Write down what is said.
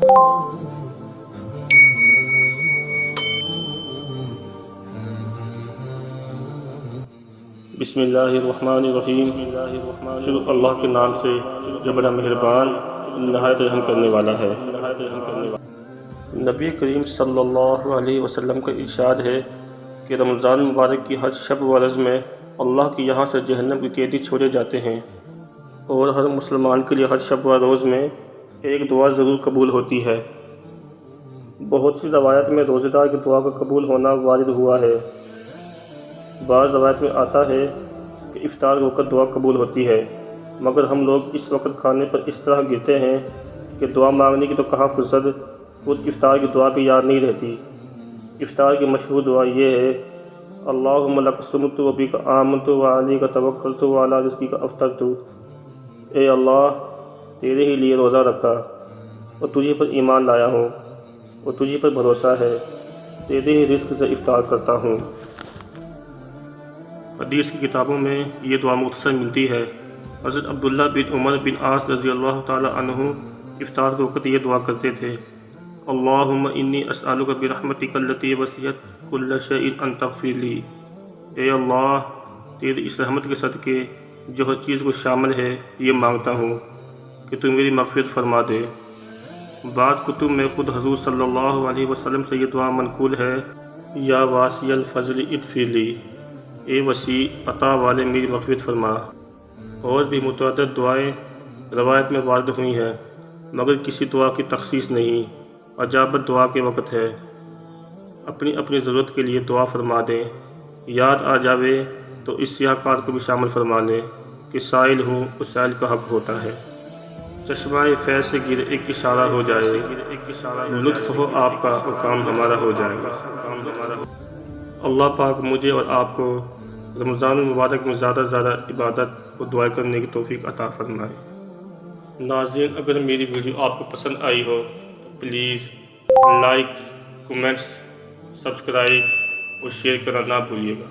بسم اللہ الرحمن الرحیم۔ شروع اللہ کے نام سے جو بڑا مہربان نہایت رحم کرنے والا ہے۔ نبی کریم صلی اللہ علیہ وسلم کا ارشاد ہے کہ رمضان مبارک کی ہر شب و روز میں اللہ کے یہاں سے جہنم کے قیدی چھوڑے جاتے ہیں، اور ہر مسلمان کے لیے ہر شب و روز میں ایک دعا ضرور قبول ہوتی ہے۔ بہت سی روایت میں روزہ دار کی دعا کا قبول ہونا وارد ہوا ہے۔ بعض روایت میں آتا ہے کہ افطار ہو کر دعا قبول ہوتی ہے، مگر ہم لوگ اس وقت کھانے پر اس طرح گرتے ہیں کہ دعا مانگنے کی تو کہاں فرصت، خود افطار کی دعا بھی یاد نہیں رہتی۔ افطار کی مشہور دعا یہ ہے: اللہم لک صمت و بک آمنت و علیک توکلت و علی رزقک افطرت۔ اے اللہ، تیرے ہی لیے روزہ رکھا اور تجھے پر ایمان لایا ہوں، اور تجھے پر بھروسہ ہے، تیرے ہی رزق سے افطار کرتا ہوں۔ حدیث کی کتابوں میں یہ دعا مختصر ملتی ہے۔ حضرت عبداللہ بن عمر بن عاص رضی اللہ تعالی عنہ افطار کے وقت یہ دعا کرتے تھے: اللہم انی اسألک برحمتک التی وسعت کل شیء ان تغفر لی۔ اے اللہ، تیری اس رحمت کے صدقے جو ہر چیز کو شامل ہے یہ مانگتا ہوں کہ تو میری مغفرت فرما دے۔ بعض کتب میں خود حضور صلی اللہ علیہ وسلم سے یہ دعا منقول ہے: یا واسع الفضل اغفر لی، اے وسیع عطا والے میری مغفرت فرما۔ اور بھی متعدد دعائیں روایت میں وارد ہوئی ہیں، مگر کسی دعا کی تخصیص نہیں۔ اجابت دعا کے وقت ہے، اپنی اپنی ضرورت کے لیے دعا فرما دیں۔ یاد آ جاوے تو اس سیاہ کار کو بھی شامل فرما لیں کہ سائل ہوں اور سائل کا حق ہوتا ہے۔ چشمہ فیض سے گر ایک اشارہ ہو جائے، لطف ہو آپ کا اور کام ہمارا ہو جائے گا۔ اللہ پاک مجھے اور آپ کو رمضان المبارک میں زیادہ سے زیادہ عبادت اور دعائیں کرنے کی توفیق عطا فرمائے۔ ناظرین، اگر میری ویڈیو آپ کو پسند آئی ہو تو پلیز لائک، کمنٹس، سبسکرائب اور شیئر کرنا نہ بھولیے گا۔